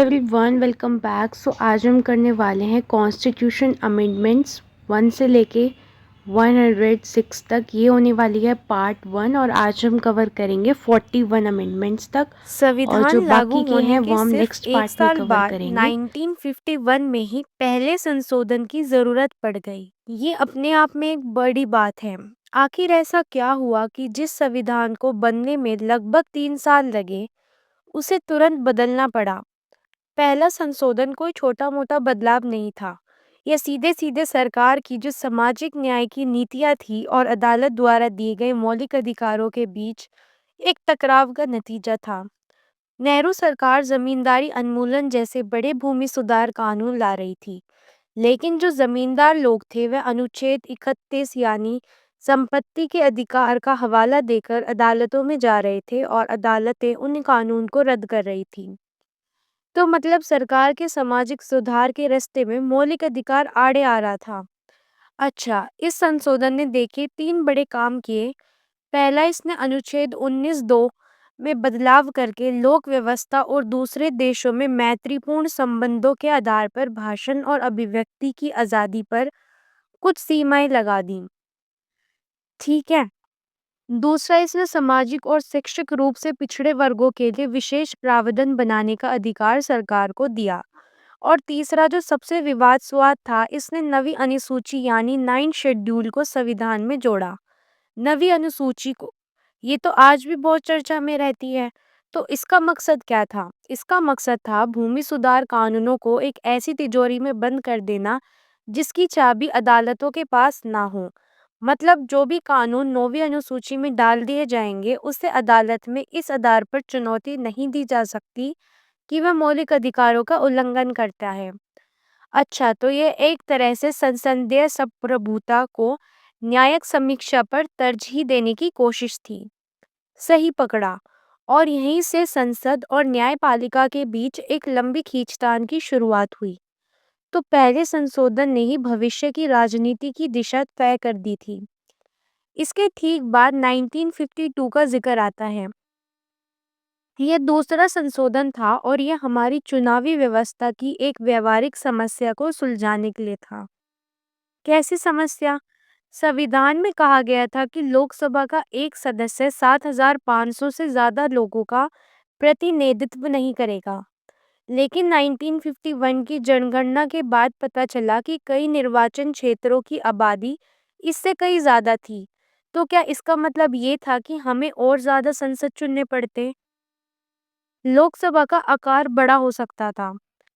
Everyone, welcome back. आज हम करने वाले हैं कॉन्स्टिट्यूशन अमेंडमेंट्स 1 से लेके 106 तक। ये होने वाली है पार्ट 1 और आज हम कवर करेंगे 41 अमेंडमेंट्स तक। और जो संविधान लागू बाकी के होने हैं के वो हम सिर्फ नेक्स्ट एक पार्ट में साल कवर बाद करेंगे। 1951 में ही पहले संशोधन की जरूरत पड़ गई। ये अपने आप में एक बड़ी बात है। आखिर ऐसा क्या हुआ कि जिस संविधान को बनने में लगभग 3 साल लगे, उसे तुरंत बदलना पड़ा। पहला संशोधन कोई छोटा मोटा बदलाव नहीं था। यह सीधे सीधे सरकार की जो सामाजिक न्याय की नीतियां थी और अदालत द्वारा दिए गए मौलिक अधिकारों के बीच एक टकराव का नतीजा था। नेहरू सरकार जमींदारी उन्मूलन जैसे बड़े भूमि सुधार कानून ला रही थी, लेकिन जो जमींदार लोग थे वह अनुच्छेद 31 यानी संपत्ति के अधिकार का हवाला देकर अदालतों में जा रहे थे और अदालतें उन कानून को रद्द कर रही थी। तो मतलब सरकार के सामाजिक सुधार के रास्ते में मौलिक अधिकार आड़े आ रहा था। अच्छा, इस संशोधन ने देखे 3 बड़े काम किए। पहला, इसने अनुच्छेद 19(2) में बदलाव करके लोक व्यवस्था और दूसरे देशों में मैत्रीपूर्ण संबंधों के आधार पर भाषण और अभिव्यक्ति की आज़ादी पर कुछ सीमाएं लगा दी। ठीक है। दूसरा, इसने सामाजिक और शैक्षिक रूप से पिछड़े वर्गों के लिए विशेष प्रावधान बनाने का अधिकार सरकार को दिया। और तीसरा, जो सबसे विवादास्पद था, इसने नवी अनुसूची यानी 9 शेड्यूल को संविधान में जोड़ा। नवी अनुसूची को ये तो आज भी बहुत चर्चा में रहती है। तो इसका मकसद क्या था? इसका मकसद था भूमि सुधार कानूनों को एक ऐसी तिजोरी में बंद कर देना जिसकी चाबी अदालतों के पास ना हो। मतलब जो भी कानून नौवीं अनुसूची में डाल दिए जाएंगे, उसे अदालत में इस आधार पर चुनौती नहीं दी जा सकती कि वह मौलिक अधिकारों का उल्लंघन करता है। अच्छा, तो ये एक तरह से संसदीय संप्रभुता को न्यायिक समीक्षा पर तरजीह देने की कोशिश थी। सही पकड़ा। और यहीं से संसद और न्यायपालिका के बीच एक लंबी खींचतान की शुरुआत हुई। तो पहले संशोधन ने ही भविष्य की राजनीति की दिशा तय कर दी थी। इसके ठीक बाद 1952 का जिक्र आता है। यह दूसरा संशोधन था और यह हमारी चुनावी व्यवस्था की एक व्यवहारिक समस्या को सुलझाने के लिए था। कैसी समस्या? संविधान में कहा गया था कि लोकसभा का एक सदस्य 7,500 से ज्यादा लोगों का प्रतिनिधित्व नहीं करेगा। लेकिन 1951 की जनगणना के बाद पता चला कि कई निर्वाचन क्षेत्रों की आबादी इससे कई ज्यादा थी। तो क्या इसका मतलब ये था कि हमें और ज्यादा संसद चुनने पड़ते? लोकसभा का आकार बड़ा हो सकता था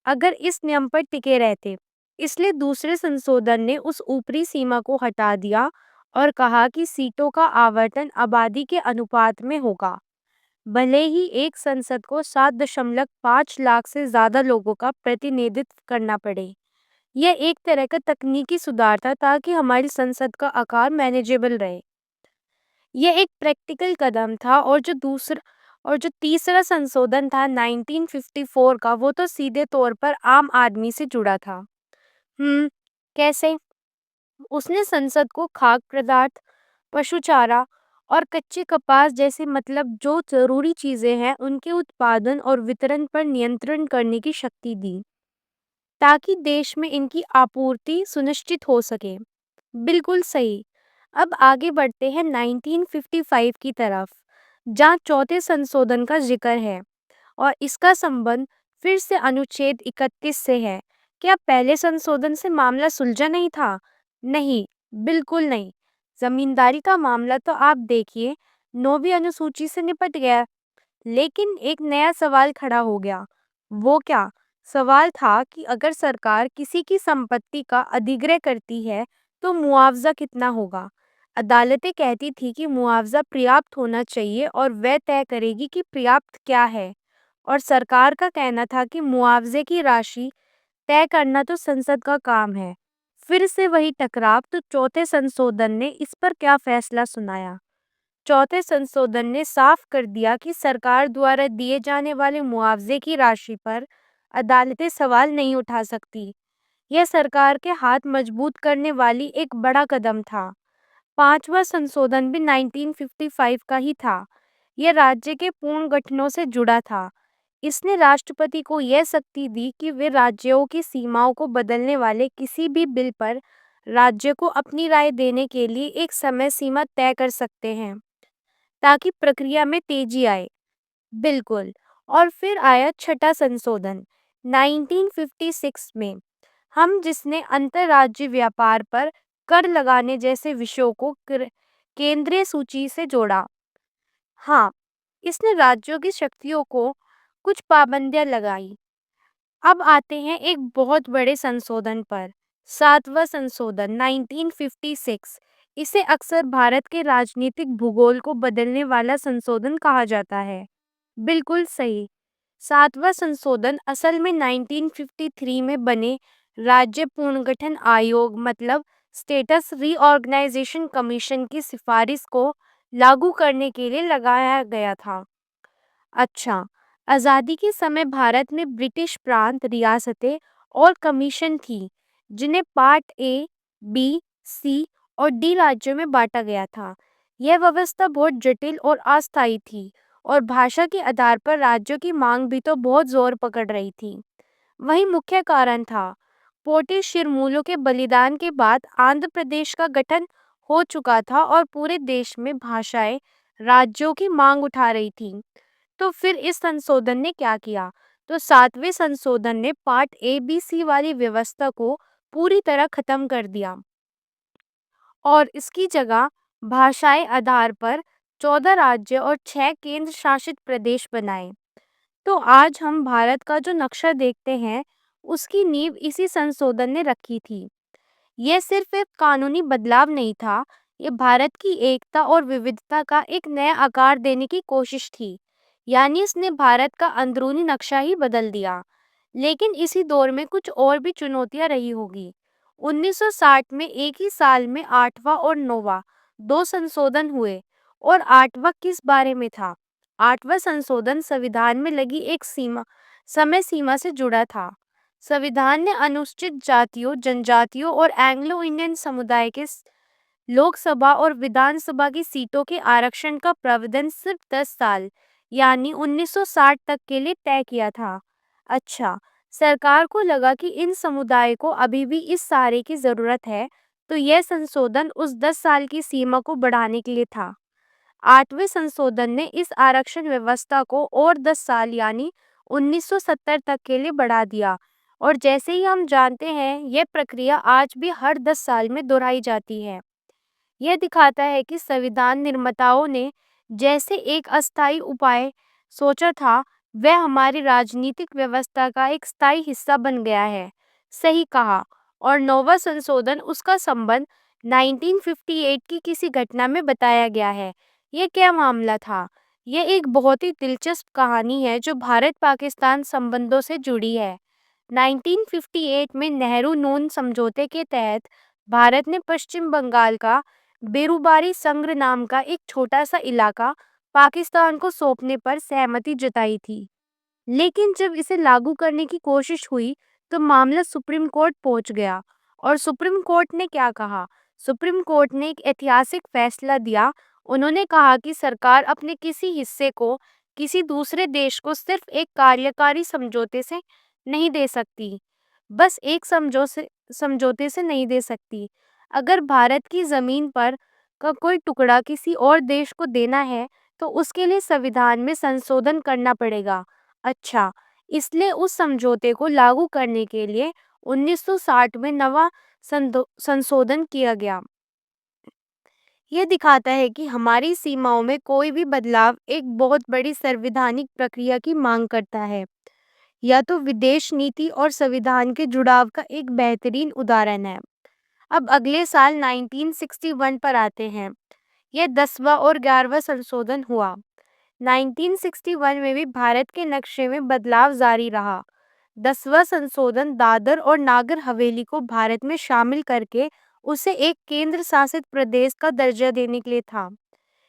अगर इस नियम पर टिके रहते। इसलिए दूसरे संशोधन ने उस ऊपरी सीमा को हटा दिया और कहा कि सीटों का आवंटन आबादी के अनुपात में होगा। भले ही एक संसद को 7.5 लाख से ज्यादा लोगों का प्रतिनिधित्व करना पड़े। यह एक तरह का तकनीकी सुधार था ताकि हमारी संसद का आकार मैनेजेबल रहे। यह एक प्रैक्टिकल कदम था। और जो तीसरा संशोधन था 1954 का, वो तो सीधे तौर पर आम आदमी से जुड़ा था। कैसे? उसने संसद को खाद्य पदार्थ, पशु चारा और कच्चे कपास जैसे मतलब जो जरूरी चीजें हैं उनके उत्पादन और वितरण पर नियंत्रण करने की शक्ति दी, ताकि देश में इनकी आपूर्ति सुनिश्चित हो सके। बिल्कुल सही। अब आगे बढ़ते हैं 1955 की तरफ, जहाँ चौथे संशोधन का जिक्र है और इसका संबंध फिर से अनुच्छेद 31 से है। क्या पहले संशोधन से मामला सुलझा नहीं था? नहीं, बिल्कुल नहीं। जमींदारी का मामला तो आप देखिए 9वीं अनुसूची से निपट गया, लेकिन एक नया सवाल खड़ा हो गया। वो क्या? सवाल था कि अगर सरकार किसी की संपत्ति का अधिग्रहण करती है तो मुआवजा कितना होगा। अदालतें कहती थी कि मुआवजा पर्याप्त होना चाहिए और वह तय करेगी कि पर्याप्त क्या है। और सरकार का कहना था कि मुआवजे की राशि तय करना तो संसद का काम है। फिर से वही टकराव। तो चौथे संशोधन ने इस पर क्या फैसला सुनाया? चौथे संशोधन ने साफ कर दिया कि सरकार द्वारा दिए जाने वाले मुआवजे की राशि पर अदालतें सवाल नहीं उठा सकती। यह सरकार के हाथ मजबूत करने वाली एक बड़ा कदम था। पांचवा संशोधन भी 1955 का ही था। यह राज्य के पूर्ण गठनों से जुड़ा था। इसने राष्ट्रपति को यह शक्ति दी कि वे राज्यों की सीमाओं को बदलने वाले किसी भी बिल पर राज्य को अपनी राय देने के लिए एक समय सीमा तय कर सकते हैं, ताकि प्रक्रिया में तेजी आए। बिल्कुल। और फिर आया छठा संशोधन 1956 में, हम जिसने अंतर्राज्यीय व्यापार पर कर लगाने जैसे विषयों को केंद्रीय सूची से जोड़ा। हाँ, इसने राज्यों की शक्तियों को कुछ पाबंदियां लगाई। अब आते हैं एक बहुत बड़े संशोधन पर, सातवां संशोधन 1956। इसे अक्सर भारत के राजनीतिक भूगोल को बदलने वाला संशोधन कहा जाता है। बिल्कुल सही। सातवां संशोधन असल में 1953 में बने राज्य पुनर्गठन आयोग मतलब स्टेटस रीऑर्गेनाइजेशन कमीशन की सिफारिश को लागू करने के लिए लगाया गया था। अच्छा, आज़ादी के समय भारत में ब्रिटिश प्रांत, रियासतें और कमीशन थी, जिन्हें पार्ट ए, बी, सी और डी राज्यों में बांटा गया था। यह व्यवस्था बहुत जटिल और अस्थायी थी और भाषा के आधार पर राज्यों की मांग भी तो बहुत जोर पकड़ रही थी। वही मुख्य कारण था, ब्रिटिश शिरमूलों के बलिदान के बाद आंध्र प्रदेश का गठन हो चुका था और पूरे देश में भाषाएं राज्यों की मांग उठा रही थी। तो फिर इस संशोधन ने क्या किया? तो सातवें संशोधन ने पार्ट ए बी सी वाली व्यवस्था को पूरी तरह खत्म कर दिया और इसकी जगह भाषाई आधार पर 14 राज्य और 6 केंद्र शासित प्रदेश बनाए। तो आज हम भारत का जो नक्शा देखते हैं, उसकी नींव इसी संशोधन ने रखी थी। यह सिर्फ एक कानूनी बदलाव नहीं था, ये भारत की एकता और विविधता का एक नया आकार देने की कोशिश थी। यानी इसने भारत का अंदरूनी नक्शा ही बदल दिया। लेकिन इसी दौर में कुछ और भी चुनौतियां रही होगी। 1960 में एक ही साल में आठवां और नौवां दो संशोधन हुए। और आठवां किस बारे में था? आठवां संशोधन संविधान में लगी एक समय सीमा से जुड़ा था। संविधान ने अनुसूचित जातियों, जनजातियों और एंग्लो इंडियन समुदाय के लोकसभा और विधानसभा की सीटों के आरक्षण का प्रावधान सिर्फ 10 साल यानी 1960 तक के लिए तय किया था। अच्छा, सरकार को लगा कि इन समुदाय को अभी भी इस सारे की जरूरत है, तो यह संशोधन उस 10 साल की सीमा को बढ़ाने के लिए था। आठवें संशोधन ने इस आरक्षण व्यवस्था को और 10 साल यानी 1970 तक के लिए बढ़ा दिया। और जैसे ही हम जानते हैं, यह प्रक्रिया आज भी हर 10 साल में दोहराई जाती है। यह दिखाता है कि संविधान निर्माताओं ने जैसे एक अस्थायी उपाय सोचा था, वह हमारी राजनीतिक व्यवस्था का एक स्थायी हिस्सा बन गया है। सही कहा। और नौवां संशोधन उसका संबंध 1958 की किसी घटना में बताया गया है। यह क्या मामला था? यह एक बहुत ही दिलचस्प कहानी है जो भारत पाकिस्तान संबंधों से जुड़ी है। 1958 में नेहरू नून समझौते के तहत भारत ने पश्चिम बंगाल का बेरुबारी संग्र नाम का एक छोटा सा इलाका पाकिस्तान को सौंपने पर सहमति जताई थी। लेकिन जब इसे लागू करने की कोशिश हुई, तो मामला सुप्रीम कोर्ट पहुंच गया। और सुप्रीम कोर्ट ने क्या कहा? सुप्रीम कोर्ट ने एक ऐतिहासिक फैसला दिया। उन्होंने कहा कि सरकार अपने किसी हिस्से को किसी दूसरे देश को सिर्फ एक कार्यकारी समझौते से नहीं दे सकती, बस एक समझौते से नहीं दे सकती। अगर भारत की जमीन पर का कोई टुकड़ा किसी और देश को देना है, तो उसके लिए संविधान में संशोधन करना पड़ेगा। अच्छा, इसलिए उस समझौते को लागू करने के लिए 1960 में नवा संशोधन किया गया। यह दिखाता है कि हमारी सीमाओं में कोई भी बदलाव एक बहुत बड़ी संवैधानिक प्रक्रिया की मांग करता है। या तो विदेश नीति और संविधान के जुड़ाव का एक बेहतरीन उदाहरण है। अब अगले साल 1961 पर आते हैं। यह 10वां और 11वां संशोधन हुआ। 1961 में भी भारत के नक्शे में बदलाव जारी रहा। 10वां संशोधन दादर और नागर हवेली को भारत में शामिल करके उसे एक केंद्र शासित प्रदेश का दर्जा देने के लिए था।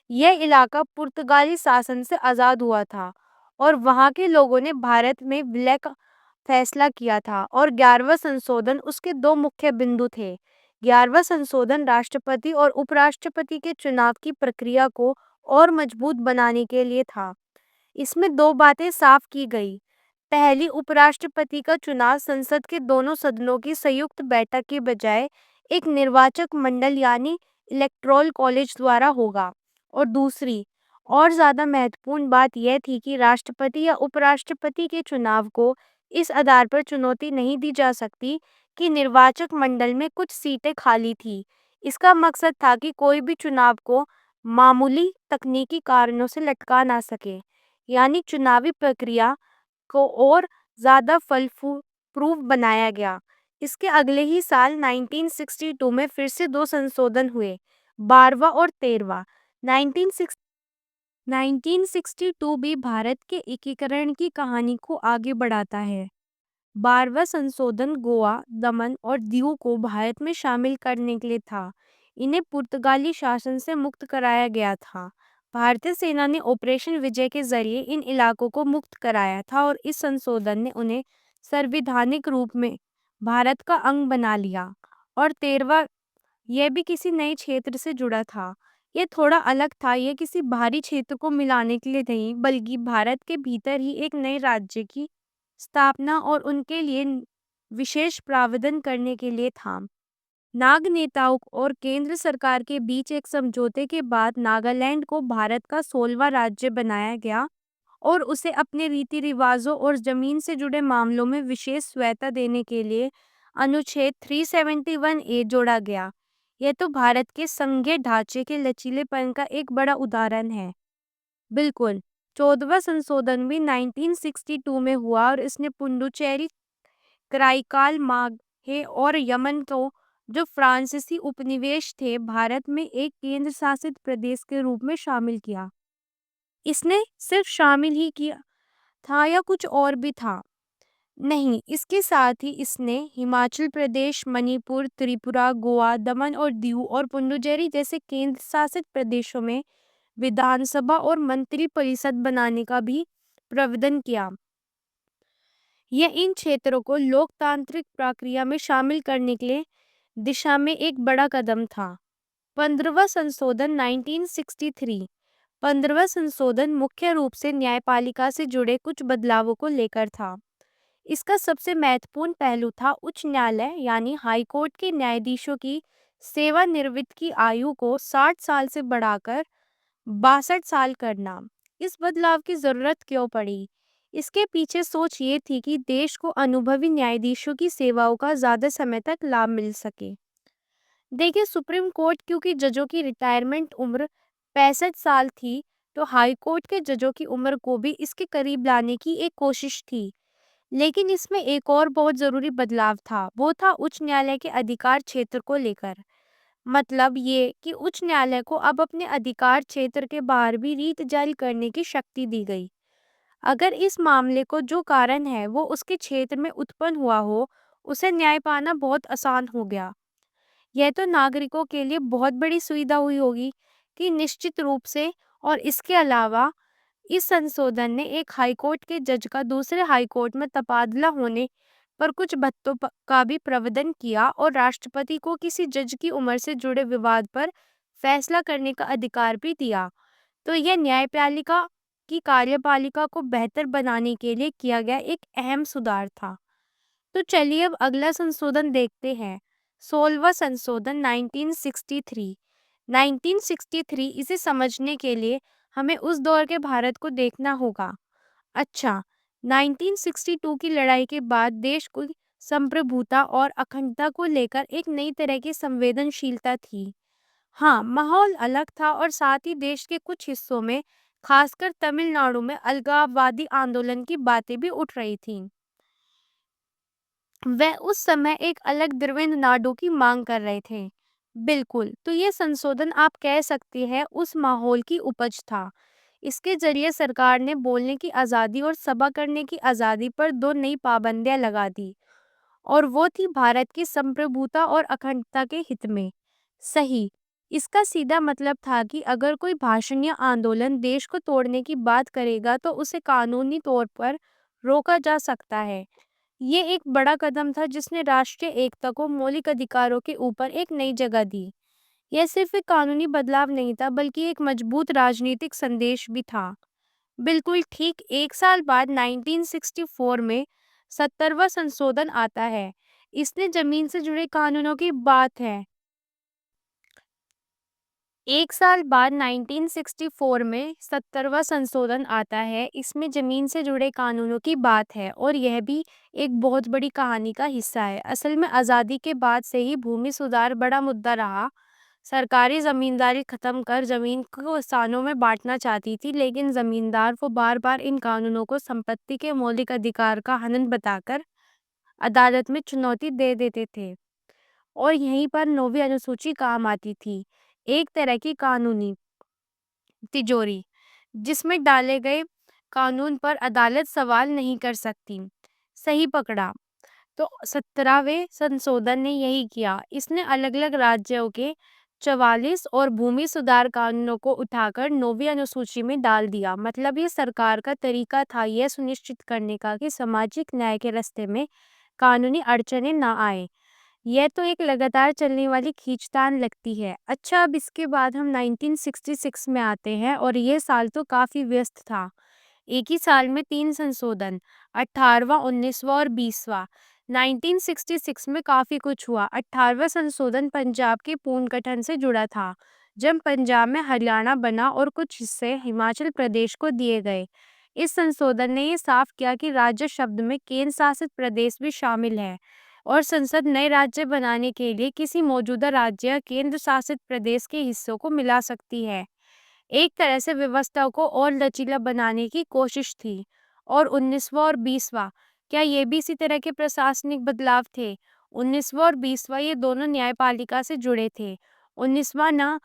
यह इलाका पुर्तगाली शासन से आज़ाद हुआ था और वहाँ के लोगों ने भारत में विलय का फैसला किया था। और 11वां संशोधन उसके दो मुख्य बिंदु थे। 11वां संशोधन राष्ट्रपति और उपराष्ट्रपति के चुनाव की प्रक्रिया को और मजबूत बनाने के लिए था। इसमें दो बातें साफ की गई। पहली उपराष्ट्रपति का चुनाव संसद के दोनों सदनों की संयुक्त बैठक के बजाय एक निर्वाचक मंडल यानी इलेक्टोरल कॉलेज द्वारा होगा। और दूसरी और ज़्यादा महत्वपूर्ण बात यह थी कि राष्ट्रपति या उपराष्ट्रपति के चुनाव को इस आधार पर चुनौती नहीं दी जा सकती कि निर्वाचक मंडल में कुछ सीटें खाली थी। इसका मकसद था कि कोई भी चुनाव को मामूली तकनीकी कारणों से लटका ना सके, यानी चुनावी प्रक्रिया को और ज़्यादा प्रूफ बनाया गया। इसके अगले ही साल 1962 में फिर से दो संशोधन हुए, 12वां और 13वां। 1962 भी भारत के एकीकरण की कहानी को आगे बढ़ाता है। 12वां संशोधन गोवा, दमन और दीव को भारत में शामिल करने के लिए था। इन्हें पुर्तगाली शासन से मुक्त कराया गया था। भारतीय सेना ने ऑपरेशन विजय के जरिए इन इलाकों को मुक्त कराया था और इस संशोधन ने उन्हें संवैधानिक रूप में भारत का अंग बना लिया। और 13वां, यह भी किसी नए क्षेत्र से जुड़ा था। यह थोड़ा अलग था, यह किसी बाहरी क्षेत्र को मिलाने के लिए नहीं, बल्कि भारत के भीतर ही एक नए राज्य की स्थापना और उनके लिए विशेष प्रावधान करने के लिए था। नाग नेताओं और केंद्र सरकार के बीच एक समझौते के बाद नागालैंड को भारत का 16वां राज्य बनाया गया और उसे अपने रीति रिवाजों और जमीन से जुड़े मामलों में विशेष स्वायत्तता देने के लिए अनुच्छेद 371A जोड़ा गया। यह तो भारत के संघीय ढांचे के लचीलेपन का एक बड़ा उदाहरण है। बिल्कुल। 14वां संशोधन भी 1962 में हुआ और इसने पुडुचेरी, कराईकाल, माघे और यमन को, जो फ्रांसीसी उपनिवेश थे, भारत में एक केंद्र शासित प्रदेश के रूप में शामिल किया। इसने सिर्फ शामिल ही किया था या कुछ और भी था? नहीं, इसके साथ ही इसने हिमाचल प्रदेश, मणिपुर, त्रिपुरा, गोवा, दमन और दीव और पुडुचेरी जैसे केंद्र शासित प्रदेशों में विधानसभा और मंत्री परिषद बनाने का भी प्रावधान किया। यह इन क्षेत्रों को लोकतांत्रिक प्रक्रिया में शामिल करने के लिए दिशा में एक बड़ा कदम था। 15वां संशोधन 1963। 15वां संशोधन मुख्य रूप से न्यायपालिका से जुड़े कुछ बदलावों को लेकर था। इसका सबसे महत्वपूर्ण पहलू था उच्च न्यायालय यानी हाई कोर्ट के न्यायाधीशों की सेवानिवृत्ति की आयु को 60 साल से बढ़ाकर 62 साल करना। इस बदलाव की जरूरत क्यों पड़ी? इसके पीछे सोच ये थी कि देश को अनुभवी न्यायाधीशों की सेवाओं का ज्यादा समय तक लाभ मिल सके। देखिए, सुप्रीम कोर्ट क्योंकि जजों की रिटायरमेंट उम्र 65 साल थी, तो हाई कोर्ट के जजों की उम्र को भी इसके करीब लाने की एक कोशिश थी। लेकिन इसमें एक और बहुत जरूरी बदलाव था, वो था उच्च न्यायालय के अधिकार क्षेत्र को लेकर। मतलब ये कि उच्च न्यायालय को अब अपने अधिकार क्षेत्र के बाहर भी रीत जारी करने की शक्ति दी गई। अगर इस मामले को जो कारण है वो उसके क्षेत्र में उत्पन्न हुआ हो, उसे न्याय पाना बहुत आसान हो गया। यह तो नागरिकों के लिए बहुत बड़ी सुविधा हुई होगी कि निश्चित रूप से। और इसके अलावा इस संशोधन ने एक हाईकोर्ट के जज का दूसरे हाईकोर्ट में तबादला होने पर कुछ भत्तों का भी प्रावधान किया और राष्ट्रपति को किसी जज की उम्र से जुड़े विवाद पर फैसला करने का अधिकार भी दिया। तो यह न्यायपालिका की कार्यपालिका को बेहतर बनाने के लिए किया गया एक अहम सुधार था। तो चलिए अब अगला संशोधन देखते हैं। 16वां संशोधन 1963। 1963, इसे समझने के लिए हमें उस दौर के भारत को देखना होगा। अच्छा, 1962 की लड़ाई के बाद देश को संप्रभुता और अखंडता को लेकर एक नई तरह की संवेदनशीलता थी। हाँ, माहौल अलग था और साथ ही देश के कुछ हिस्सों में, खासकर तमिलनाडु में, अलगाववादी आंदोलन की बातें भी उठ रही थीं। वह उस समय एक अलग द्रविड़ नाडु की मांग कर रहे थे। बिल्कुल, तो ये संशोधन आप कह सकते हैं उस माहौल की उपज था। इसके जरिए सरकार ने बोलने की आज़ादी और सभा करने की आज़ादी पर दो नई पाबंदियां लगा दी, और वो थी भारत की संप्रभुता और अखंडता के हित में। सही। इसका सीधा मतलब था कि अगर कोई भाषण या आंदोलन देश को तोड़ने की बात करेगा तो उसे कानूनी तौर पर रोका जा सकता है। ये एक बड़ा कदम था जिसने राष्ट्रीय एकता को मौलिक अधिकारों के ऊपर एक नई जगह दी। यह सिर्फ एक कानूनी बदलाव नहीं था, बल्कि एक मजबूत राजनीतिक संदेश भी था। बिल्कुल ठीक 1 साल बाद 1964 में 70वां संशोधन आता है। इसने ज़मीन से जुड़े कानूनों की बात है। 1 साल बाद 1964 में 70वां संशोधन आता है। इसमें ज़मीन से जुड़े कानूनों की बात है और यह भी एक बहुत बड़ी कहानी का हिस्सा है। असल में आज़ादी के बाद से ही भूमि सुधार बड़ा मुद्दा रहा। सरकारी ज़मींदारी खत्म कर ज़मीन को किसानों में बाँटना चाहती थी, लेकिन ज़मींदार वो बार-बार इन कानूनों को संपत्ति के मौलिक अधिकार का हनन बताकर अदालत में चुनौती दे देते थे। और यहीं पर 9वीं अनुसूची काम आती थी, एक तरह की कानूनी तिजोरी, जिसमें डाले गए कानून पर अदालत सवाल नहीं कर सकती। सही पकड़ा। तो 17वें संशोधन ने यही किया। इसने अलग-अलग राज्यों के 44 और भूमि सुधार कानूनों को उठाकर 9वीं अनुसूची में डाल दिया। मतलब ये सरकार का तरीका था यह सुनिश्चित करने का कि सामाजिक न्याय के रास्ते में कानूनी अड़चनें ना आए। यह तो एक लगातार चलने वाली खींचतान लगती है। अच्छा, अब इसके बाद हम 1966 में आते हैं और ये साल तो काफ़ी व्यस्त था। एक ही साल में 3 संशोधन, 18वां, 19वां और 20वां। 1966 में काफ़ी कुछ हुआ। 18वां संशोधन पंजाब के पुनर्गठन से जुड़ा था, जब पंजाब में हरियाणा बना और कुछ हिस्से हिमाचल प्रदेश को दिए गए। इस संशोधन ने ये साफ किया कि राज्य शब्द में केंद्र शासित प्रदेश भी शामिल है और संसद नए राज्य बनाने के लिए किसी मौजूदा राज्य या केंद्र शासित प्रदेश के हिस्सों को मिला सकती है। एक तरह से व्यवस्था को और लचीला बनाने की कोशिश थी। और 19वां और 20वां, क्या ये भी इसी तरह के प्रशासनिक बदलाव थे? 19वां और 20वां ये दोनों न्यायपालिका से जुड़े थे। 19वां ना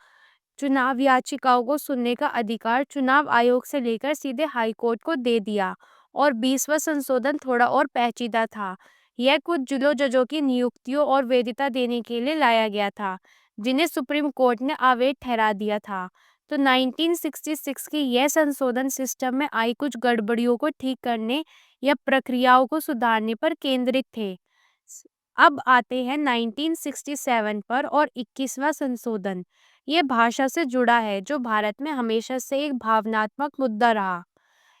चुनाव याचिकाओं को सुनने का अधिकार चुनाव आयोग से लेकर सीधे हाई कोर्ट को दे दिया। और 20वां संशोधन थोड़ा और पेचीदा था। यह कुछ जिलों जजों की नियुक्तियों और वैधता देने के लिए लाया गया था, जिन्हें सुप्रीम कोर्ट ने अवैध ठहरा दिया था। तो 1966 की यह संशोधन सिस्टम में आई कुछ गड़बड़ियों को ठीक करने या प्रक्रियाओं को सुधारने पर केंद्रित थे। स- अब आते हैं 1967 पर और 21वां संशोधन। ये भाषा से जुड़ा है, जो भारत में हमेशा से एक भावनात्मक मुद्दा रहा।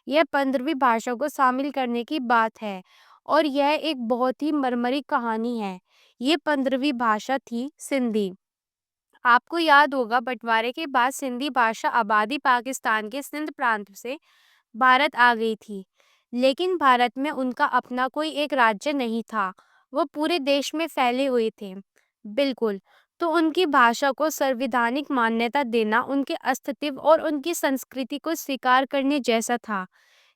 यह 15वीं भाषा को शामिल करने की बात है और यह एक बहुत ही मरमरी कहानी है। ये 15वीं भाषा थी सिंधी। आपको याद होगा बंटवारे के बाद सिंधी भाषा आबादी पाकिस्तान के सिंध प्रांत से भारत आ गई थी, लेकिन भारत में उनका अपना कोई एक राज्य नहीं था। वो पूरे देश में फैले हुए थे। बिल्कुल। तो उनकी भाषा को संवैधानिक मान्यता देना उनके अस्तित्व और उनकी संस्कृति को स्वीकार करने जैसा था।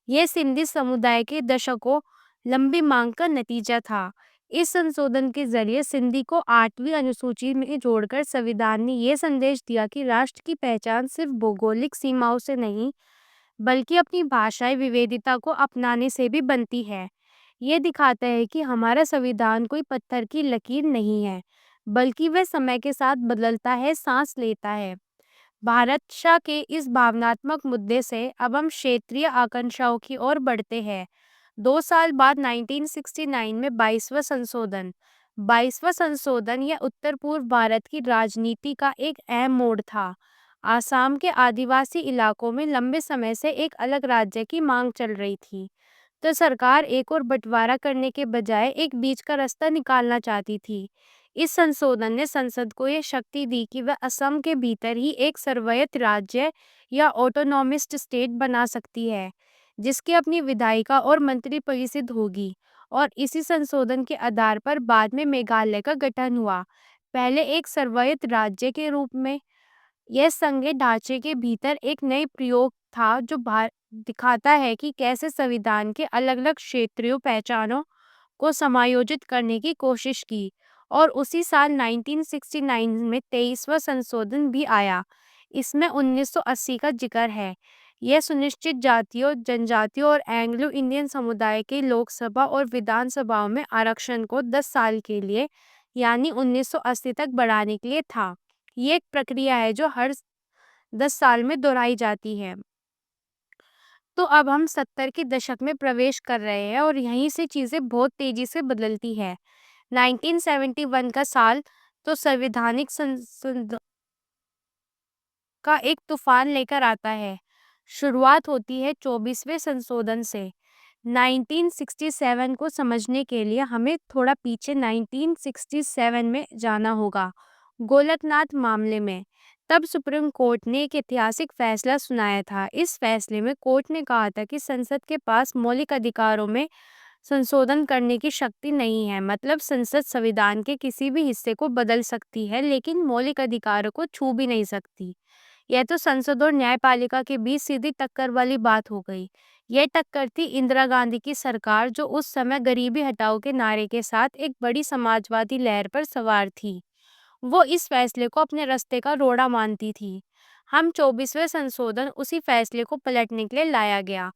यह सिंधी समुदाय के दशकों लंबी मांग का नतीजा था। इस संशोधन के जरिए सिंधी को 8वीं अनुसूची में जोड़कर संविधान ने यह संदेश दिया कि राष्ट्र की पहचान सिर्फ भौगोलिक सीमाओं से नहीं, बल्कि अपनी भाषाई विविधता को अपनाने से भी बनती है। ये दिखाता है कि हमारा संविधान कोई पत्थर की लकीर नहीं है, बल्कि वह समय के साथ बदलता है, सांस लेता है। भाषा के इस भावनात्मक मुद्दे से अब हम क्षेत्रीय आकांक्षाओं की ओर बढ़ते हैं। 2 साल बाद 1969 में 22वां संशोधन। 22वां संशोधन यह उत्तर पूर्व भारत की राजनीति का एक अहम मोड़ था। आसाम के आदिवासी इलाकों में लंबे समय से एक अलग राज्य की मांग चल रही थी। तो सरकार एक और बंटवारा करने के बजाय एक बीच का रास्ता निकालना चाहती थी। इस संशोधन ने संसद को यह शक्ति दी कि वह असम के भीतर ही एक सर्वयत राज्य या ऑटोनॉमिस्ट स्टेट बना सकती है, जिसकी अपनी विधायिका और मंत्री परिषद होगी। और इसी संशोधन के आधार पर बाद में मेघालय का गठन हुआ, पहले एक सर्वयत राज्य के रूप में। यह संघीय ढांचे के भीतर एक नई प्रयोग था, जो दिखाता है कि कैसे संविधान के अलग-अलग क्षेत्रीय पहचानों को समायोजित करने की कोशिश की। और उसी साल 1969 में 23वां संशोधन भी आया। इसमें 1980 का जिक्र है। यह सुनिश्चित जातियों, जनजातियों और एंग्लो इंडियन समुदाय के लोकसभा और विधानसभाओं में आरक्षण को 10 साल के लिए, यानी 1980 तक बढ़ाने के लिए था। ये एक प्रक्रिया है जो हर 10 साल में दोहराई जाती है। तो अब हम 70 के दशक में प्रवेश कर रहे हैं और यहीं से चीज़ें बहुत तेज़ी से बदलती हैं। 1971 का साल तो संवैधानिक संशोधन का एक तूफान लेकर आता है। शुरुआत होती है 24वें संशोधन से। 1967 को समझने के लिए हमें थोड़ा पीछे 1967 में जाना होगा, गोलकनाथ मामले में। तब सुप्रीम कोर्ट ने एक ऐतिहासिक फैसला सुनाया था। इस फैसले में कोर्ट ने कहा था कि संसद के पास मौलिक अधिकारों में संशोधन करने की शक्ति नहीं है। मतलब संसद संविधान के किसी भी हिस्से को बदल सकती है, लेकिन मौलिक अधिकारों को छू भी नहीं सकती। यह तो संसद और न्यायपालिका के बीच सीधी टक्कर वाली बात हो गई। यह टक्कर थी इंदिरा गांधी की सरकार, जो उस समय गरीबी हटाओ के नारे के साथ एक बड़ी समाजवादी लहर पर सवार थी। वो इस फैसले को अपने रास्ते का रोड़ा मानती थी। हम 24वें संशोधन उसी फैसले को पलटने के लिए लाया गया।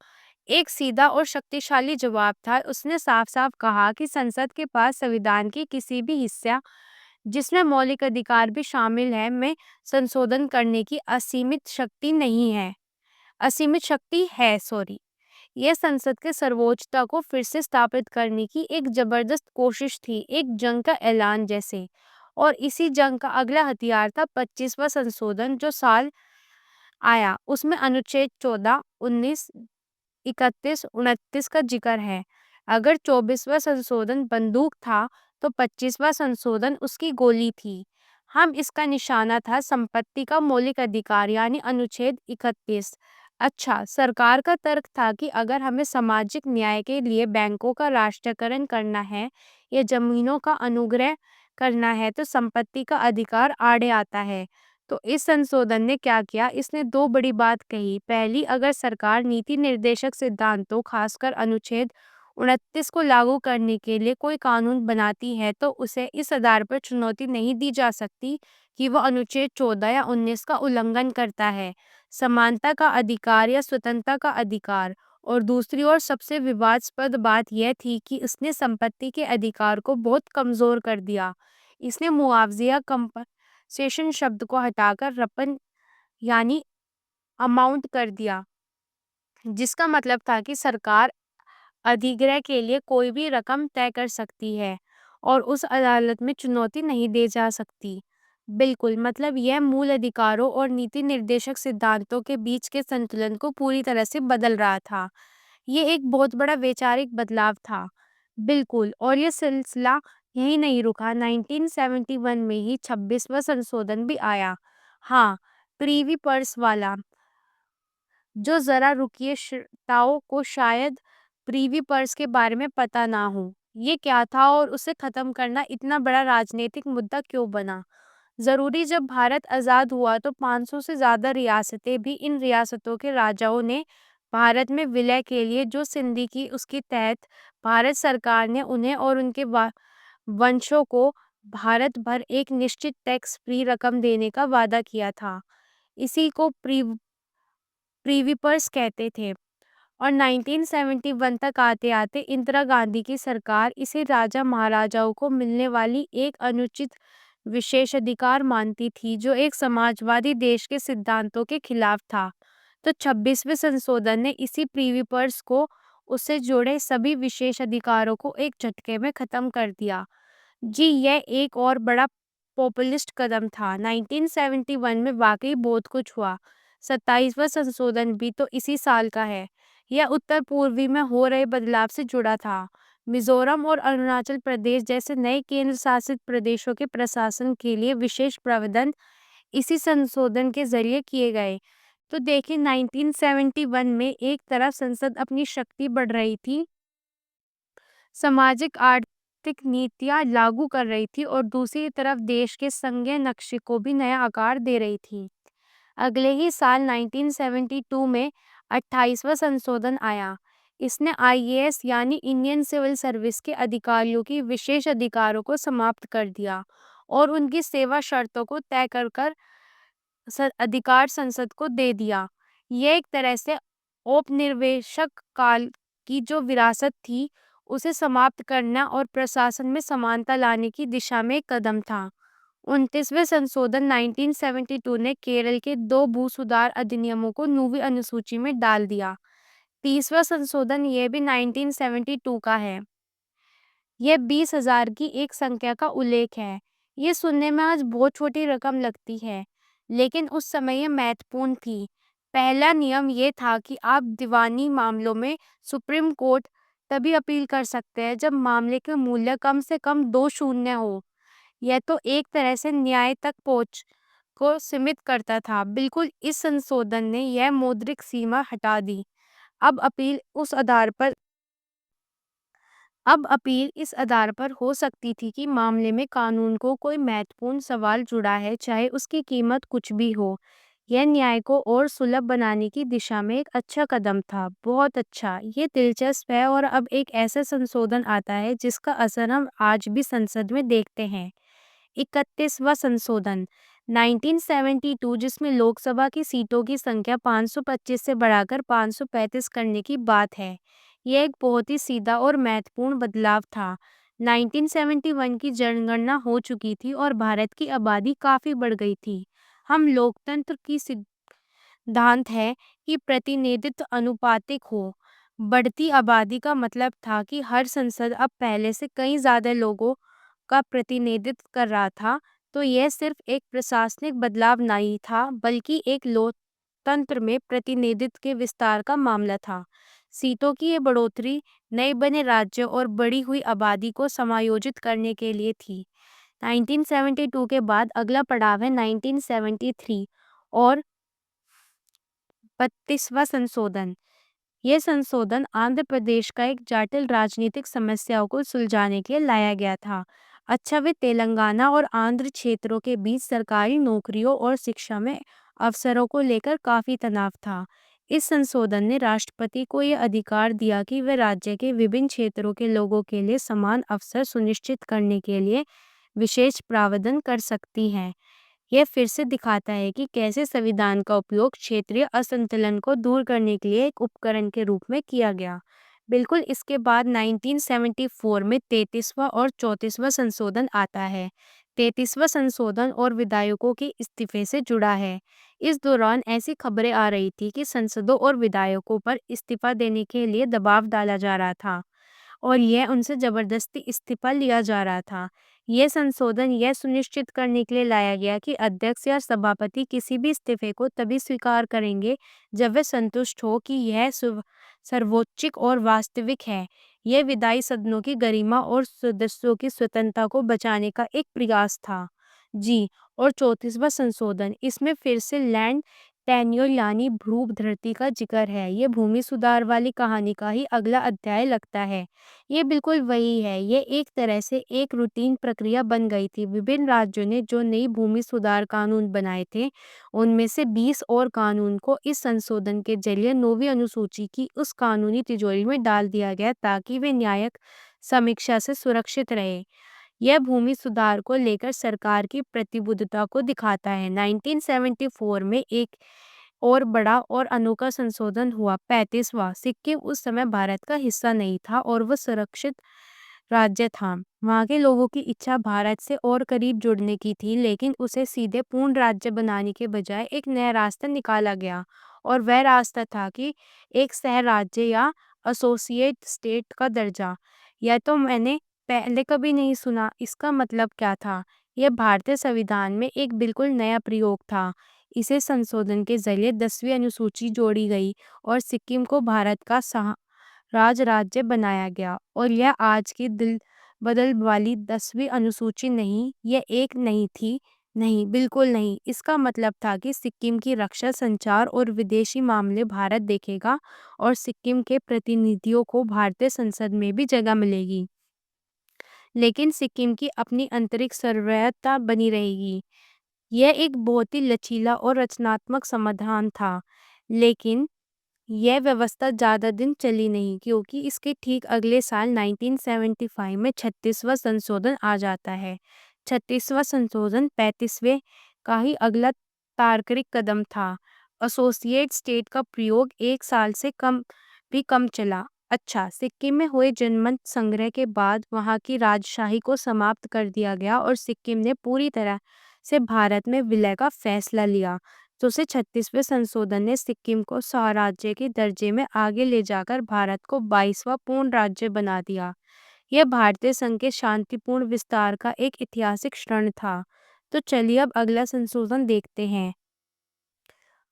एक सीधा और शक्तिशाली जवाब था। उसने साफ-साफ कहा कि संसद के पास संविधान के किसी भी हिस्सा, जिसमें मौलिक अधिकार भी शामिल है, में संशोधन करने की असीमित शक्ति है, सॉरी। यह संसद के सर्वोच्चता को फिर से स्थापित करने की एक जबरदस्त कोशिश थी, एक जंग का ऐलान जैसे। और इसी जंग का अगला हथियार था 25वां संशोधन, जो साल आया। उसमें अनुच्छेद 14, 19, 31, 29 का जिक्र है। अगर 24वां संशोधन बंदूक था, तो 25वां संशोधन उसकी गोली थी। हम इसका निशाना था संपत्ति का मौलिक अधिकार, यानी अनुच्छेद 31। अच्छा, सरकार का तर्क था कि अगर हमें सामाजिक न्याय के लिए बैंकों का राष्ट्रीयकरण करना है या जमीनों का अनुग्रह करना है, तो संपत्ति का अधिकार आड़े आता है। तो इस संशोधन ने क्या किया? इसने दो बड़ी बात कही। पहली, अगर सरकार नीति निर्देशक सिद्धांतों, खासकर अनुच्छेद 29 को लागू करने के लिए कोई कानून बनाती है, तो उसे इस आधार पर चुनौती नहीं दी जा सकती कि वह अनुच्छेद 14 या 19 का उल्लंघन करता है, समानता का अधिकार या स्वतंत्रता का अधिकार। और दूसरी ओर सबसे विवादास्पद बात यह थी कि इसने संपत्ति के अधिकार को बहुत कमजोर कर दिया। इसने मुआवजे या कंपनसेशन शब्द को हटाकर रकम, यानी अमाउंट कर दिया, जिसका मतलब था कि सरकार अधिग्रहण के लिए कोई भी रकम तय कर सकती है और उस अदालत में चुनौती नहीं दी जा सकती। बिल्कुल, मतलब यह मूल अधिकारों और नीति निर्देशक सिद्धांतों के बीच के संतुलन को पूरी तरह से बदल रहा था। ये एक बहुत बड़ा वैचारिक बदलाव था। बिल्कुल, और ये सिलसिला यहीं नहीं रुका। 1971 में ही 26वां संशोधन भी आया। हाँ, प्रीवी पर्स वाला। जो ज़रा रुकिए, श्रोताओं को शायद प्रीवी पर्स के बारे में पता ना हो। ये क्या था और उसे खत्म करना इतना बड़ा राजनीतिक मुद्दा क्यों बना? ज़रूरी, जब भारत आज़ाद हुआ तो 500 से ज़्यादा रियासतें भी, इन रियासतों के राजाओं ने भारत में विलय के लिए जो संधि की, उसके तहत भारत सरकार ने उन्हें और उनके वंशों को भारत भर एक निश्चित टैक्स फ्री रकम देने का वादा किया था। इसी को प्रीवी पर्स कहते थे। और 1971 तक आते-आते इंदिरा गांधी की सरकार इसे राजा महाराजाओं को मिलने वाली एक अनुचित विशेषाधिकार मानती थी, जो एक समाजवादी देश के सिद्धांतों के खिलाफ था। तो 26वें संशोधन ने इसी प्रीवी पर्स को, उससे जुड़े सभी विशेष अधिकारों को एक झटके में खत्म कर दिया। जी, यह एक और बड़ा पॉपुलिस्ट कदम था। 1971 में वाकई बहुत कुछ हुआ। 27वां संशोधन भी तो इसी साल का है। यह उत्तर पूर्वी में हो रहे बदलाव से जुड़ा था। मिजोरम और अरुणाचल प्रदेश जैसे नए केंद्र शासित प्रदेशों के प्रशासन के लिए विशेष प्रावधान इसी संशोधन के जरिए किए गए। तो देखिए, 1971 में एक तरफ संसद अपनी शक्ति बढ़ रही थी, सामाजिक आर्थिक नीतियां लागू कर रही थी, और दूसरी तरफ देश के संघीय नक्शे को भी नया आकार दे रही थी। अगले ही साल 1972 में 28वां संशोधन आया। इसने आईएएस, यानी इंडियन सिविल सर्विस के अधिकारियों की विशेष अधिकारों को समाप्त कर दिया और उनकी सेवा शर्तों को तय कर अधिकार संसद को दे दिया। यह एक तरह से औपनिवेशिक काल की जो विरासत थी, उसे समाप्त करना और प्रशासन में समानता लाने की दिशा में एक कदम था। 29वें संशोधन 1972 ने केरल के 2 भू सुधार अधिनियमों को 9वीं अनुसूची में डाल दिया। 30वां संशोधन यह भी 1972 का है। यह 20,000 की एक संख्या का उल्लेख है। ये सुनने में आज बहुत छोटी रकम लगती है, लेकिन उस समय यह महत्वपूर्ण थी। पहला नियम ये था कि आप दीवानी मामलों में सुप्रीम कोर्ट तभी अपील कर सकते हैं जब मामले के मूल्य कम से कम 2 शून्य हो। यह तो एक तरह से न्याय तक पहुंच को सीमित करता था। बिल्कुल, इस संशोधन ने यह मौद्रिक सीमा हटा दी। अब अपील उस आधार पर अब अपील इस आधार पर हो सकती थी कि मामले में कानून को कोई महत्वपूर्ण सवाल जुड़ा है, चाहे उसकी कीमत कुछ भी हो। यह न्याय को और सुलभ बनाने की दिशा में एक अच्छा कदम था। बहुत अच्छा, ये दिलचस्प है। और अब एक ऐसा संशोधन आता है जिसका असर हम आज भी संसद में देखते हैं। 31वां संशोधन 1972, जिसमें लोकसभा की सीटों की संख्या 525 से बढ़ाकर 535 करने की बात है। यह एक बहुत ही सीधा और महत्वपूर्ण बदलाव था। 1971 की जनगणना हो चुकी थी और भारत की आबादी काफी बढ़ गई थी। हम लोकतंत्र की सिद्धांत है कि प्रतिनिधित्व अनुपातिक हो। बढ़ती आबादी का मतलब था कि हर संसद अब पहले से कई ज्यादा लोगों का प्रतिनिधित्व कर रहा था। तो यह सिर्फ एक प्रशासनिक बदलाव नहीं था, बल्कि एक लोकतंत्र में प्रतिनिधित्व के विस्तार का मामला था। सीटों की ये बढ़ोतरी नए बने राज्यों और बढ़ी हुई आबादी को समायोजित करने के लिए थी। 1972 के बाद अगला पड़ाव है 1973 और 32वां संशोधन। यह संशोधन आंध्र प्रदेश का एक जटिल राजनीतिक समस्याओं को सुलझाने के लिए लाया गया था। अच्छा, वे तेलंगाना और आंध्र क्षेत्रों के बीच सरकारी नौकरियों और शिक्षा में अवसरों को लेकर काफी तनाव था। इस संशोधन ने राष्ट्रपति को यह अधिकार दिया कि वे राज्य के विभिन्न क्षेत्रों के लोगों के लिए समान अवसर सुनिश्चित करने के लिए विशेष प्रावधान कर सकती हैं। यह फिर से दिखाता है कि कैसे संविधान का उपयोग क्षेत्रीय असंतुलन को दूर करने के लिए एक उपकरण के रूप में किया गया। बिल्कुल, इसके बाद 1974 में 33वां और 34वां संशोधन आता है। 33वां संशोधन और विधायकों के इस्तीफे से जुड़ा है। इस दौरान ऐसी खबरें आ रही थी कि संसदों और विधायकों पर इस्तीफा देने के लिए दबाव डाला जा रहा था और यह उनसे जबरदस्ती इस्तीफा लिया जा रहा था। यह संशोधन यह सुनिश्चित करने के लिए लाया गया कि अध्यक्ष या सभापति किसी भी इस्तीफे को तभी स्वीकार करेंगे जब वे संतुष्ट हो कि यह सर्वोच्च और वास्तविक है। यह विधायी सदनों की गरिमा और सदस्यों की स्वतंत्रता को बचाने का एक प्रयास था। जी। और 34वां संशोधन, इसमें फिर से लैंड टेन्योर यानी भू धरती का जिक्र है। ये भूमि सुधार वाली कहानी का ही अगला अध्याय लगता है। ये बिल्कुल वही है। ये एक तरह से एक रूटीन प्रक्रिया बन गई थी। विभिन्न राज्यों ने जो नई भूमि सुधार कानून बनाए थे, उनमें से 20 और कानून को इस संशोधन के जरिए 9वीं अनुसूची की उस कानूनी तिजोरी में डाल दिया गया ताकि वे न्यायिक समीक्षा से सुरक्षित रहे। यह भूमि सुधार को लेकर सरकार की प्रतिबद्धता को दिखाता है। 1974 में एक और बड़ा और अनोखा संशोधन हुआ, 35वां। सिक्किम उस समय भारत का हिस्सा नहीं था और वह सुरक्षित राज्य था। वहाँ के लोगों की इच्छा भारत से और करीब जुड़ने की थी, लेकिन उसे सीधे पूर्ण राज्य बनाने के बजाय एक नया रास्ता निकाला गया और वह रास्ता था कि एक सह राज्य या एसोसिएट स्टेट का दर्जा। यह तो मैंने पहले कभी नहीं सुना। इसका मतलब क्या था? यह भारतीय संविधान में एक बिल्कुल नया प्रयोग था। इसे संशोधन के जरिए 10वीं अनुसूची जोड़ी गई और सिक्किम को भारत का राज्य बनाया गया। और यह आज की दिल बदल वाली 10वीं अनुसूची नहीं, यह एक नहीं थी। नहीं, बिल्कुल नहीं। इसका मतलब था कि सिक्किम की रक्षा, संचार और विदेशी मामले भारत देखेगा और सिक्किम के प्रतिनिधियों को भारतीय संसद में भी जगह मिलेगी। लेकिन सिक्किम की अपनी आंतरिक सर्वभौमता बनी रहेगी। यह एक बहुत ही लचीला और रचनात्मक समाधान था, लेकिन यह व्यवस्था ज़्यादा दिन चली नहीं, क्योंकि इसके ठीक अगले साल 1975 में 36वां संशोधन आ जाता है। 36वां संशोधन 35वें का ही अगला तार्किक कदम था। एसोसिएट स्टेट का प्रयोग 1 साल से कम चला। अच्छा, सिक्किम में हुए जनमत संग्रह के बाद वहाँ की राजशाही को समाप्त कर दिया गया और सिक्किम ने पूरी तरह से भारत में विलय का फैसला लिया। तो से 36वें संशोधन ने सिक्किम को स्वराज्य के दर्जे में आगे ले जाकर भारत को 22वां पूर्ण राज्य बना दिया। यह भारतीय संघ के शांतिपूर्ण विस्तार का एक ऐतिहासिक क्षण था। तो चलिए अब अगला संशोधन देखते हैं।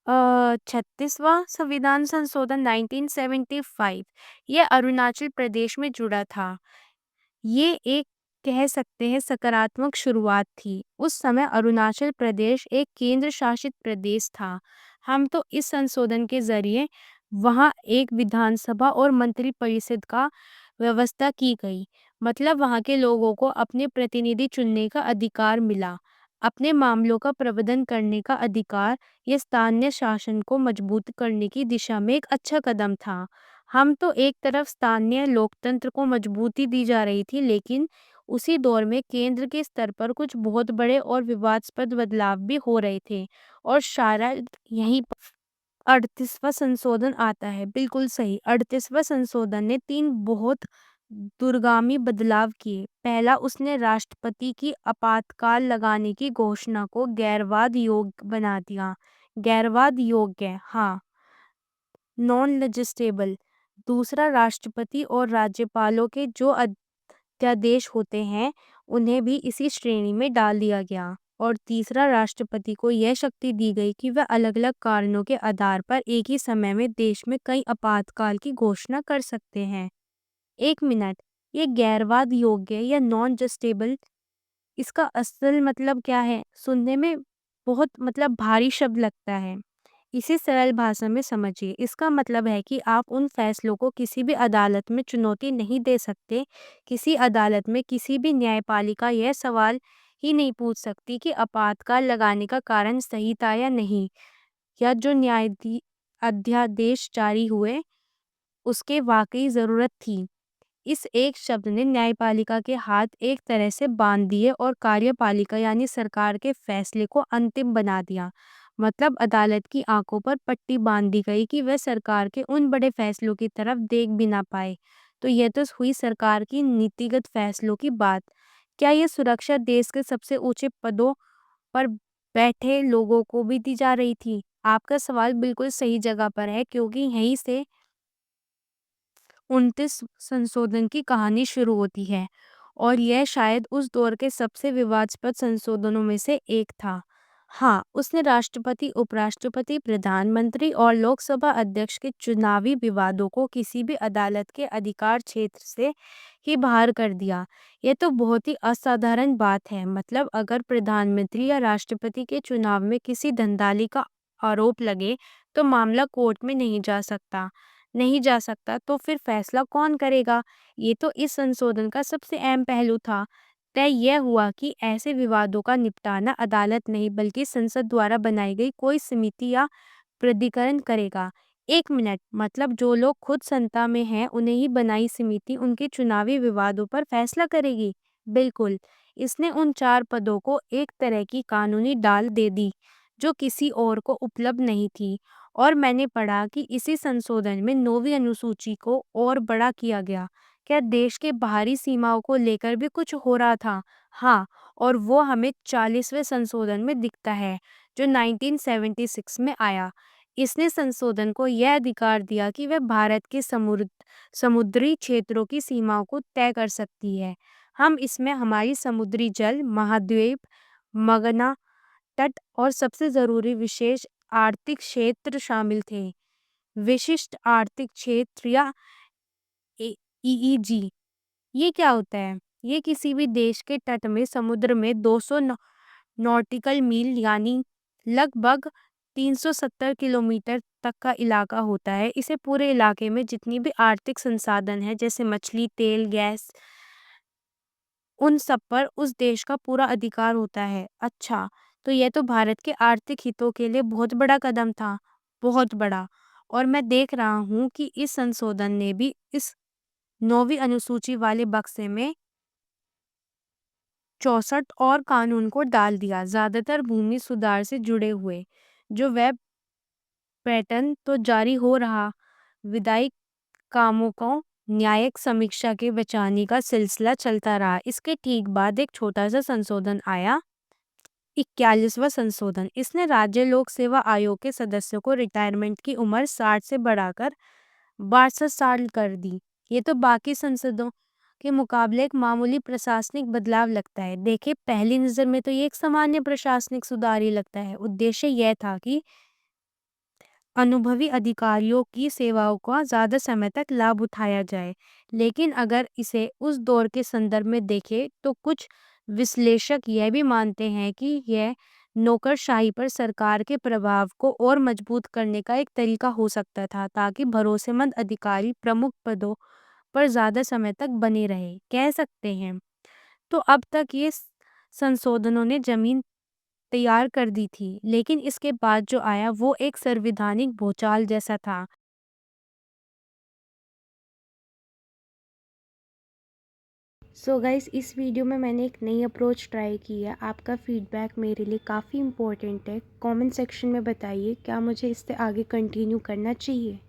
36वां संविधान संशोधन 1975 ये अरुणाचल प्रदेश में जुड़ा था। ये एक कह सकते हैं सकारात्मक शुरुआत थी। उस समय अरुणाचल प्रदेश एक केंद्र शासित प्रदेश था। हम तो इस संशोधन के ज़रिए वहाँ एक विधानसभा और मंत्रि परिषद का व्यवस्था की गई। मतलब वहाँ के लोगों को अपने प्रतिनिधि चुनने का अधिकार मिला। अपने मामलों का प्रबंधन करने का अधिकार। ये स्थानीय शासन को मजबूत करने की दिशा में एक अच्छा कदम था। हम तो एक तरफ स्थानीय लोकतंत्र को मजबूती दी जा रही थी, लेकिन उसी दौर में केंद्र के स्तर पर कुछ बहुत बड़े और विवादास्पद बदलाव भी हो रहे थे। और शायद यहीं पर 38वां संशोधन आता है। बिल्कुल सही। 38वां संशोधन ने 3 बहुत दूरगामी बदलाव किए। पहला, उसने राष्ट्रपति की आपातकाल लगाने की घोषणा को गैरवाद योग्य बना दिया। गैरवाद योग्य, हाँ, नॉन लेजिस्लेबल। दूसरा, राष्ट्रपति और राज्यपालों के जो अध्यादेश होते हैं उन्हें भी इसी श्रेणी में डाल दिया गया। और तीसरा, राष्ट्रपति को यह शक्ति दी गई कि वह अलग अलग कारणों के आधार पर एक ही समय में देश में कई आपातकाल की घोषणा कर सकते हैं। एक मिनट, ये गैरवाद योग्य या नॉन जस्टेबल, इसका असल मतलब क्या है? सुनने में बहुत मतलब भारी शब्द लगता है। इसे सरल भाषा में समझिए। इसका मतलब है कि आप उन फैसलों को किसी भी अदालत में चुनौती नहीं दे सकते। किसी अदालत में किसी भी न्यायपालिका यह सवाल ही नहीं पूछ सकती कि आपातकाल लगाने का कारण सही था या नहीं, या जो अध्यादेश जारी हुए उसके वाकई ज़रूरत थी। इस एक शब्द ने न्यायपालिका के हाथ एक तरह से बांध दिए और कार्यपालिका यानी सरकार के फैसले को अंतिम बना दिया। मतलब अदालत की आंखों पर पट्टी बांध दी गई कि वह सरकार के उन बड़े फैसलों की तरफ देख भी ना पाए। तो यह तो हुई सरकार की नीतिगत फैसलों की बात। क्या ये सुरक्षा देश के सबसे ऊंचे पदों पर बैठे लोगों को भी दी जा रही थी? आपका सवाल बिल्कुल सही जगह पर है, क्योंकि यहीं से 29 संशोधन की कहानी शुरू होती है और यह शायद उस दौर के सबसे विवादास्पद संशोधनों में से एक था। हाँ, उसने राष्ट्रपति, उपराष्ट्रपति, प्रधानमंत्री और लोकसभा अध्यक्ष के चुनावी विवादों को किसी भी अदालत के अधिकार क्षेत्र से ही बाहर कर दिया। यह तो बहुत ही असाधारण बात है। मतलब अगर प्रधानमंत्री या राष्ट्रपति के चुनाव में किसी धांधली का आरोप लगे तो मामला कोर्ट में नहीं जा सकता, तो फिर फैसला कौन करेगा? ये तो इस संशोधन का सबसे अहम पहलू था। तय यह हुआ कि ऐसे विवादों का निपटाना अदालत नहीं बल्कि संसद द्वारा बनाई गई कोई समिति या प्राधिकरण करेगा। एक मिनट, मतलब जो लोग खुद सत्ता में हैं उन्हें ही बनाई समिति उनके चुनावी विवादों पर फैसला करेगी? बिल्कुल। इसने उन 4 पदों को एक तरह की कानूनी ढाल दे दी जो किसी और को उपलब्ध नहीं थी। और मैंने पढ़ा कि इसी संशोधन में 9वीं अनुसूची को और बड़ा किया गया। क्या देश के बाहरी सीमाओं को लेकर भी कुछ हो रहा था? हाँ, और वो हमें 40वें संशोधन में दिखता है जो 1976 में आया। इसने संशोधन को यह अधिकार दिया कि वह भारत के समुद्री क्षेत्रों की सीमाओं को तय कर सकती है। हम इसमें हमारी समुद्री जल, महाद्वीप, मगना तट और सबसे जरूरी विशेष आर्थिक क्षेत्र शामिल थे। विशिष्ट आर्थिक क्षेत्र या ईईजी, ये क्या होता है? ये किसी भी देश के तट में समुद्र में 200 नॉटिकल मील यानी लगभग 370 किलोमीटर तक का इलाका होता है। इसे पूरे इलाके में जितनी भी आर्थिक संसाधन है जैसे मछली, तेल, गैस, उन सब पर उस देश का पूरा अधिकार होता है। अच्छा, तो यह तो भारत के आर्थिक हितों के लिए बहुत बड़ा कदम था, बहुत बड़ा। और मैं देख रहा हूँ कि इस संशोधन ने भी इस 9वीं अनुसूची वाले बक्से में 64 और कानून को डाल दिया, ज्यादातर भूमि सुधार से जुड़े हुए। जो वेब पैटर्न तो जारी हो रहा, विधायी कामों को न्यायिक समीक्षा के बचाने का सिलसिला चलता रहा। इसके ठीक बाद एक छोटा सा संशोधन आया, 41वां संशोधन। इसने राज्य लोक सेवा आयोग के सदस्यों को रिटायरमेंट की उम्र 60 से बढ़ाकर 62 साल कर दी। ये तो बाकी संसदों के मुकाबले एक मामूली प्रशासनिक बदलाव लगता है। देखिए, पहली नज़र में तो ये एक सामान्य प्रशासनिक सुधार ही लगता है। उद्देश्य यह था कि अनुभवी अधिकारियों की सेवाओं का ज़्यादा समय तक लाभ उठाया जाए। लेकिन अगर इसे उस दौर के संदर्भ में देखें तो कुछ विश्लेषक यह भी मानते हैं कि यह नौकरशाही पर सरकार के प्रभाव को और मजबूत करने का एक तरीका हो सकता था, ताकि भरोसेमंद अधिकारी प्रमुख पदों पर ज़्यादा समय तक बने रहे। कह सकते हैं तो अब तक ये संशोधनों ने ज़मीन तैयार कर दी थी, लेकिन इसके बाद जो आया वो एक संवैधानिक भूचाल जैसा था। सो गाइस, इस वीडियो में मैंने एक नई अप्रोच ट्राई की है। आपका फीडबैक मेरे लिए काफ़ी इम्पोर्टेंट है। कमेंट सेक्शन में बताइए क्या मुझे इससे आगे कंटिन्यू करना चाहिए।